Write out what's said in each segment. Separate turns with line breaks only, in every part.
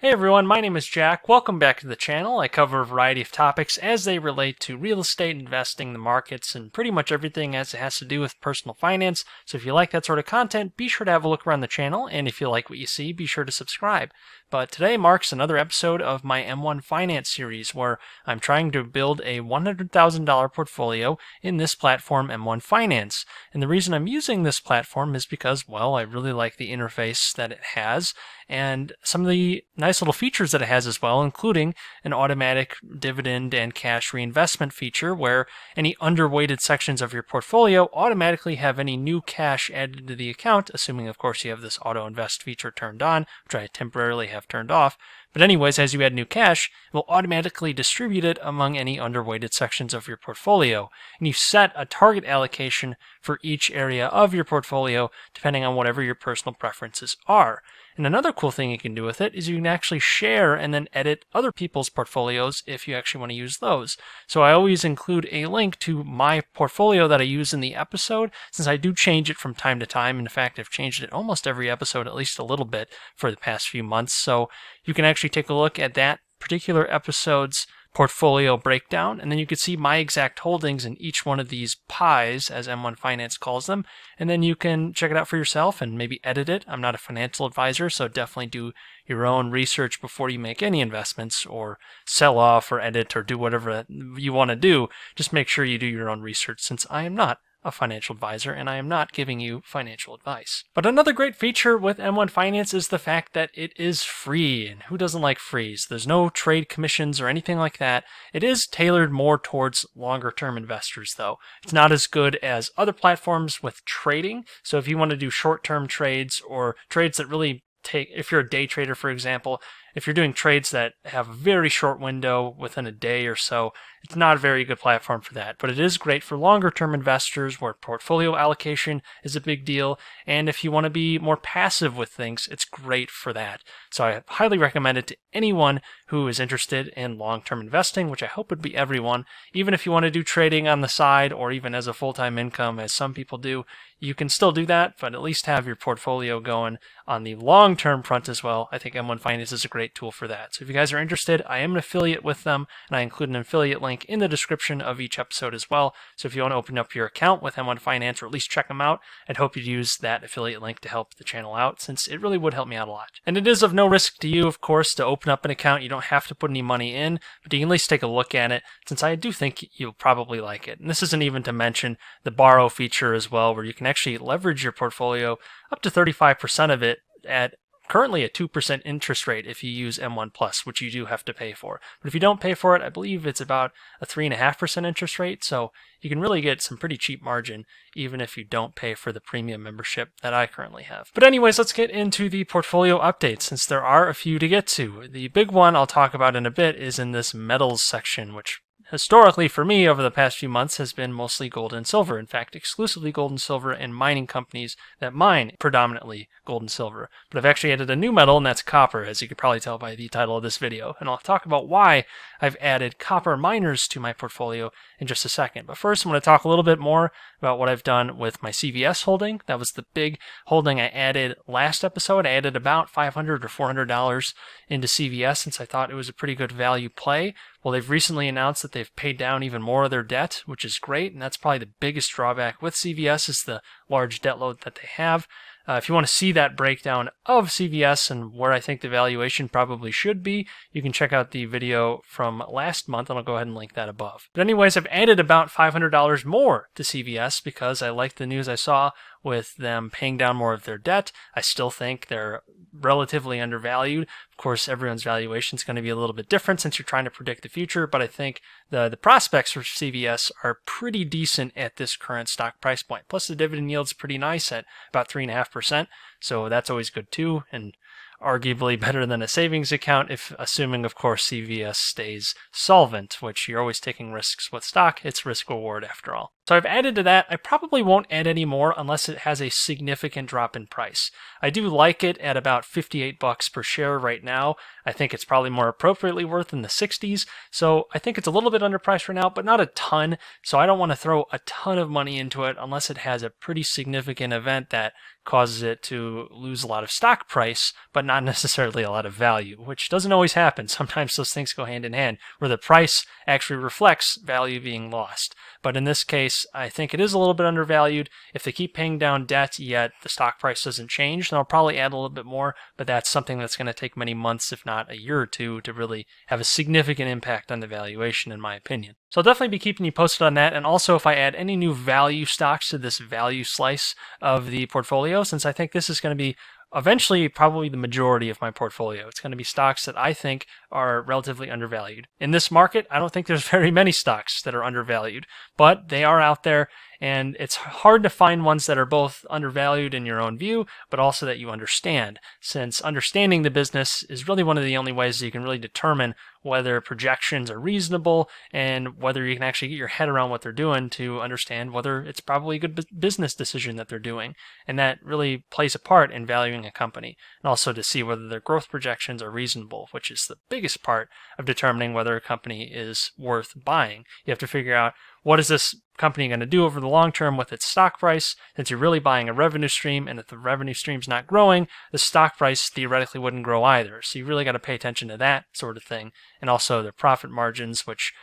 Hey everyone, my name is Jack. Welcome back to the channel. I cover a variety of topics as they relate to real estate investing, the markets, and pretty much everything as it has to do with personal finance. So if you like that sort of content, be sure to have a look around the channel, and if you like what you see, be sure to subscribe. But today marks another episode of my M1 Finance series where I'm trying to build a $100,000 portfolio in this platform, M1 Finance. And the reason I'm using this platform is because, well, I really like the interface that it has and some of the nice little features that it has as well, including an automatic dividend and cash reinvestment feature where any underweighted sections of your portfolio automatically have any new cash added to the account, assuming of course you have this auto invest feature turned on, which I temporarily have turned off. But anyways, as you add new cash, it will automatically distribute it among any underweighted sections of your portfolio. And you set a target allocation for each area of your portfolio depending on whatever your personal preferences are. And another cool thing you can do with it is you can actually share and then edit other people's portfolios if you actually want to use those. So I always include a link to my portfolio that I use in the episode, since I do change it from time to time. In fact, I've changed it almost every episode, at least a little bit, for the past few months. So you can actually take a look at that particular episode's portfolio breakdown, and then you can see my exact holdings in each one of these pies, as M1 Finance calls them, and then you can check it out for yourself and maybe edit it. I'm not a financial advisor, so definitely do your own research before you make any investments or sell off or edit or do whatever you want to do. Just make sure you do your own research, since I am not a financial advisor, and I am not giving you financial advice. But another great feature with M1 Finance is the fact that it is free, and who doesn't like freeze? There's no trade commissions or anything like that. It is tailored more towards longer term investors though. It's not as good as other platforms with trading, so if you want to do short term trades or trades that really if you're a day trader, for example, if you're doing trades that have a very short window within a day or so, it's not a very good platform for that. But it is great for longer term investors where portfolio allocation is a big deal. And if you want to be more passive with things, it's great for that. So I highly recommend it to anyone who is interested in long-term investing, which I hope would be everyone. Even if you want to do trading on the side or even as a full-time income, as some people do, you can still do that, but at least have your portfolio going on the long-term front as well. I think M1 Finance is a great tool for that. So if you guys are interested, I am an affiliate with them, and I include an affiliate link in the description of each episode as well. So if you want to open up your account with M1 Finance or at least check them out, I'd hope you'd use that affiliate link to help the channel out, since it really would help me out a lot. And it is of no risk to you, of course, to open up an account. You don't have to put any money in, but you can at least take a look at it, since I do think you'll probably like it. And this isn't even to mention the borrow feature as well, where you can actually leverage your portfolio up to 35% of it at currently a 2% interest rate if you use M1 Plus, which you do have to pay for. But if you don't pay for it, I believe it's about a 3.5% interest rate, so you can really get some pretty cheap margin even if you don't pay for the premium membership that I currently have. But anyways, let's get into the portfolio updates, since there are a few to get to. The big one I'll talk about in a bit is in this metals section, which historically for me over the past few months has been mostly gold and silver. In fact, exclusively gold and silver and mining companies that mine predominantly gold and silver. But I've actually added a new metal, and that's copper, as you could probably tell by the title of this video. And I'll talk about why I've added copper miners to my portfolio in just a second. But first, I'm going to talk a little bit more about what I've done with my CVS holding. That was the big holding I added last episode. I added about $500 or $400 into CVS since I thought it was a pretty good value play. Well, they've recently announced that they've paid down even more of their debt, which is great, and that's probably the biggest drawback with CVS is the large debt load that they have. If you want to see that breakdown of CVS and where I think the valuation probably should be, you can check out the video from last month, and I'll go ahead and link that above. But anyways, I've added about $500 more to CVS because I like the news I saw with them paying down more of their debt. I still think they're relatively undervalued. Of course, everyone's valuation is going to be a little bit different since you're trying to predict the future, but I think the prospects for CVS are pretty decent at this current stock price point. Plus, the dividend yield's pretty nice at about 3.5%, so that's always good too, and arguably better than a savings account, if assuming, of course, CVS stays solvent, which you're always taking risks with stock. It's risk reward after all. So I've added to that. I probably won't add any more unless it has a significant drop in price. I do like it at about 58 bucks per share right now. I think it's probably more appropriately worth in the 60s. So I think it's a little bit underpriced right now, but not a ton. So I don't want to throw a ton of money into it unless it has a pretty significant event that causes it to lose a lot of stock price, but not necessarily a lot of value, which doesn't always happen. Sometimes those things go hand in hand, where the price actually reflects value being lost. But in this case, I think it is a little bit undervalued. If they keep paying down debt, yet the stock price doesn't change, then I'll probably add a little bit more, but that's something that's going to take many months, if not a year or two, to really have a significant impact on the valuation, in my opinion. So I'll definitely be keeping you posted on that, and also if I add any new value stocks to this value slice of the portfolio, since I think this is going to be eventually probably the majority of my portfolio. It's going to be stocks that I think are relatively undervalued. In this market, I don't think there's very many stocks that are undervalued, but they are out there, and it's hard to find ones that are both undervalued in your own view, but also that you understand, since understanding the business is really one of the only ways that you can really determine whether projections are reasonable and whether you can actually get your head around what they're doing to understand whether it's probably a good business decision that they're doing. And that really plays a part in valuing a company, and also to see whether their growth projections are reasonable, which is the biggest part of determining whether a company is worth buying. You have to figure out, what is this company going to do over the long term with its stock price, since you're really buying a revenue stream, and if the revenue stream's not growing, the stock price theoretically wouldn't grow either. So you really got to pay attention to that sort of thing, and also their profit margins, which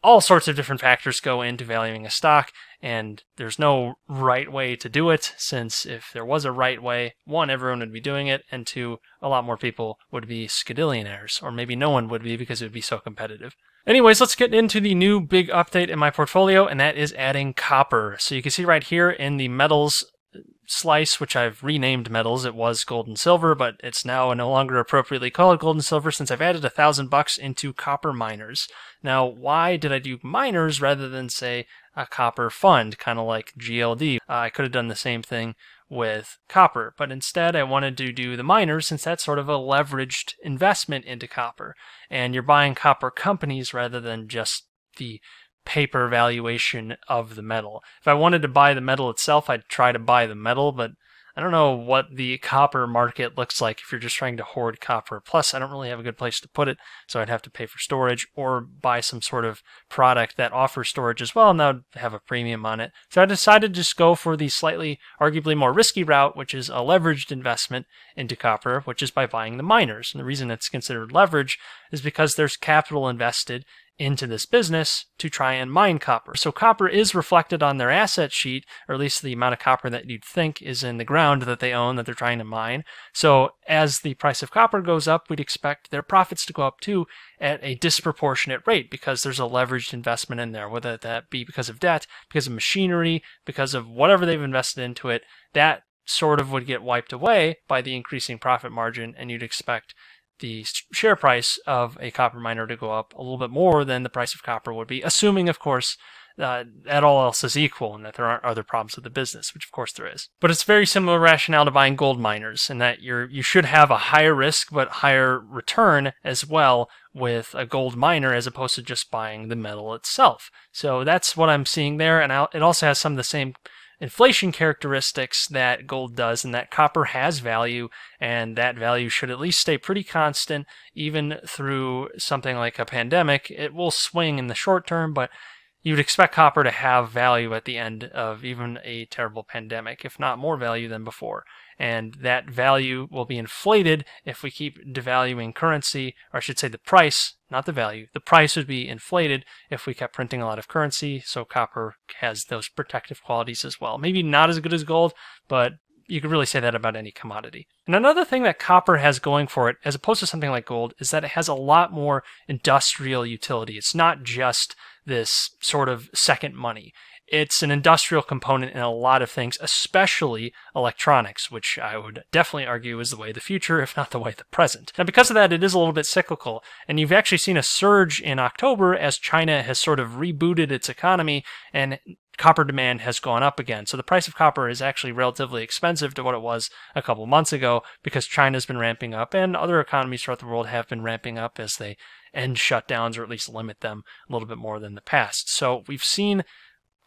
all sorts of different factors go into valuing a stock, and there's no right way to do it, since if there was a right way, one, everyone would be doing it, and two, a lot more people would be scadillionaires, or maybe no one would be because it would be so competitive. Anyways, let's get into the new big update in my portfolio, and that is adding copper. So you can see right here in the metals slice, which I've renamed metals. It was gold and silver, but it's now no longer appropriately called gold and silver, since I've added $1,000 into copper miners. Now, why did I do miners rather than, say, a copper fund, kind of like GLD? I could have done the same thing with copper, but instead I wanted to do the miners, since that's sort of a leveraged investment into copper, and you're buying copper companies rather than just the paper valuation of the metal. If I wanted to buy the metal itself, I'd try to buy the metal, but I don't know what the copper market looks like if you're just trying to hoard copper. Plus, I don't really have a good place to put it, so I'd have to pay for storage or buy some sort of product that offers storage as well, and that would have a premium on it. So I decided to just go for the slightly, arguably more risky route, which is a leveraged investment into copper, which is by buying the miners. And the reason it's considered leverage is because there's capital invested into this business to try and mine copper. So copper is reflected on their asset sheet, or at least the amount of copper that you'd think is in the ground that they own, that they're trying to mine. So as the price of copper goes up, we'd expect their profits to go up too at a disproportionate rate, because there's a leveraged investment in there, whether that be because of debt, because of machinery, because of whatever they've invested into it. That sort of would get wiped away by the increasing profit margin, and you'd expect the share price of a copper miner to go up a little bit more than the price of copper would be, assuming, of course, that all else is equal and that there aren't other problems with the business, which of course there is. But it's very similar rationale to buying gold miners, in that you should have a higher risk but higher return as well with a gold miner, as opposed to just buying the metal itself. So that's what I'm seeing there, and it also has some of the same inflation characteristics that gold does, and that copper has value, and that value should at least stay pretty constant even through something like a pandemic. It will swing in the short term, but you'd expect copper to have value at the end of even a terrible pandemic, if not more value than before. And that value will be inflated if we keep devaluing currency, or I should say the price, not the value. The price would be inflated if we kept printing a lot of currency, so copper has those protective qualities as well. Maybe not as good as gold, but you could really say that about any commodity. And another thing that copper has going for it, as opposed to something like gold, is that it has a lot more industrial utility. It's not just this sort of second money. It's an industrial component in a lot of things, especially electronics, which I would definitely argue is the way of the future, if not the way of the present. Now, because of that, it is a little bit cyclical, and you've actually seen a surge in October as China has sort of rebooted its economy, and copper demand has gone up again. So the price of copper is actually relatively expensive to what it was a couple months ago, because China's been ramping up, and other economies throughout the world have been ramping up as they end shutdowns, or at least limit them a little bit more than the past. So we've seen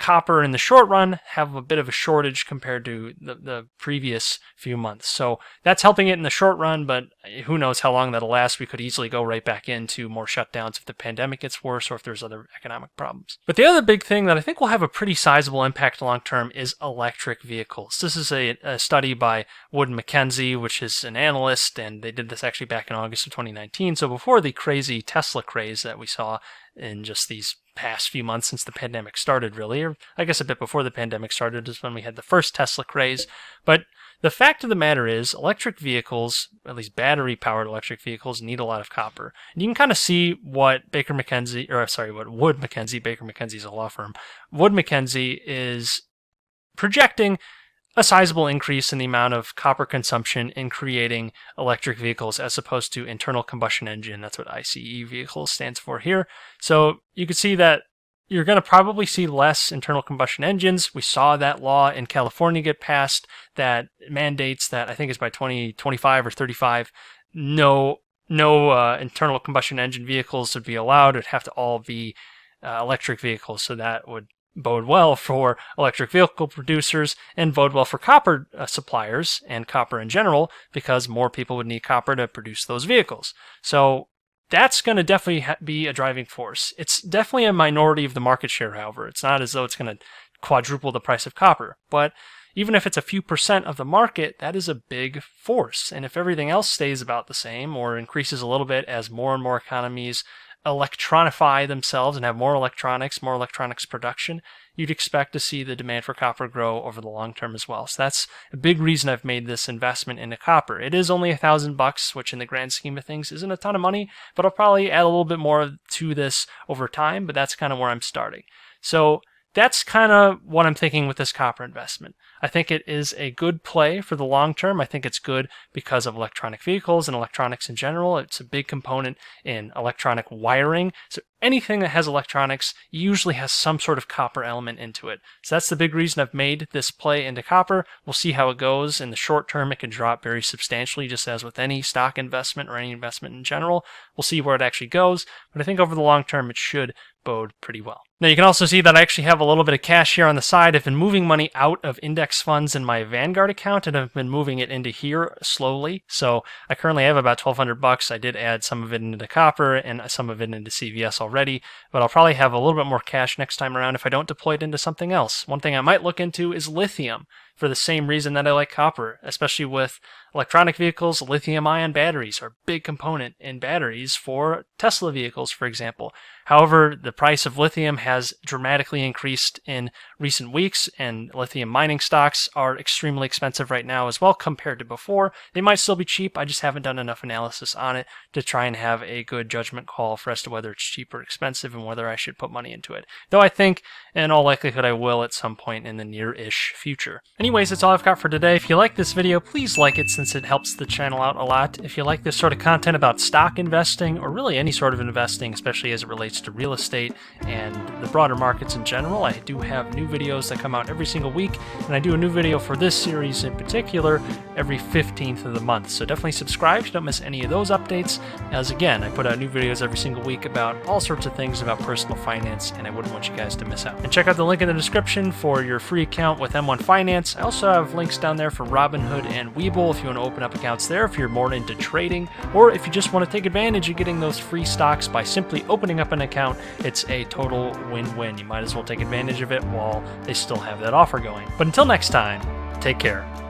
copper in the short run have a bit of a shortage compared to the previous few months. So that's helping it in the short run, but who knows how long that'll last. We could easily go right back into more shutdowns if the pandemic gets worse or if there's other economic problems. But the other big thing that I think will have a pretty sizable impact long term is electric vehicles. This is a study by Wood Mackenzie, which is an analyst, and they did this actually back in August of 2019. So before the crazy Tesla craze that we saw in just these past few months since the pandemic started, really, or I guess a bit before the pandemic started is when we had the first Tesla craze. But the fact of the matter is, electric vehicles, at least battery-powered electric vehicles, need a lot of copper. And you can kind of see what what Wood Mackenzie, Baker McKenzie's a law firm, Wood Mackenzie is projecting a sizable increase in the amount of copper consumption in creating electric vehicles as opposed to internal combustion engine. That's what ICE vehicles stands for here. So you can see that you're going to probably see less internal combustion engines. We saw that law in California get passed that mandates that, I think it's by 2025 or 35, no internal combustion engine vehicles would be allowed. It'd have to all be electric vehicles. So that would bode well for electric vehicle producers and bode well for copper suppliers and copper in general, because more people would need copper to produce those vehicles. So that's going to definitely be a driving force. It's definitely a minority of the market share, however. It's not as though it's going to quadruple the price of copper. But even if it's a few percent of the market, that is a big force. And if everything else stays about the same or increases a little bit as more and more economies electronify themselves and have more electronics production, you'd expect to see the demand for copper grow over the long term as well. So that's a big reason I've made this investment into copper. It is only $1,000, which in the grand scheme of things isn't a ton of money, but I'll probably add a little bit more to this over time, but that's kind of where I'm starting. So that's kind of what I'm thinking with this copper investment. I think it is a good play for the long term. I think it's good because of electronic vehicles and electronics in general. It's a big component in electronic wiring. So anything that has electronics usually has some sort of copper element into it. So that's the big reason I've made this play into copper. We'll see how it goes. In the short term, it can drop very substantially, just as with any stock investment or any investment in general. We'll see where it actually goes. But I think over the long term, it should bode pretty well. Now you can also see that I actually have a little bit of cash here on the side. I've been moving money out of index funds in my Vanguard account, and I've been moving it into here slowly. So I currently have about $1,200. I did add some of it into copper and some of it into CVS already, but I'll probably have a little bit more cash next time around if I don't deploy it into something else. One thing I might look into is lithium, for the same reason that I like copper, especially with electronic vehicles. Lithium-ion batteries are a big component in batteries for Tesla vehicles, for example. However, the price of lithium has dramatically increased in recent weeks, and lithium mining stocks are extremely expensive right now as well compared to before. They might still be cheap. I just haven't done enough analysis on it to try and have a good judgment call for as to whether it's cheap or expensive and whether I should put money into it. Though I think, in all likelihood, I will at some point in the near-ish future. Anyways, that's all I've got for today. If you like this video, please like it since it helps the channel out a lot. If you like this sort of content about stock investing, or really any sort of investing, especially as it relates to real estate and the broader markets in general, I do have new videos that come out every single week, and I do a new video for this series in particular every 15th of the month. So definitely subscribe so you don't miss any of those updates, as again, I put out new videos every single week about all sorts of things about personal finance, and I wouldn't want you guys to miss out. And check out the link in the description for your free account with M1 Finance. I also have links down there for Robinhood and Webull if you want to open up accounts there if you're more into trading, or if you just want to take advantage of getting those free stocks by simply opening up an account. It's a total win-win. You might as well take advantage of it while they still have that offer going. But until next time, take care.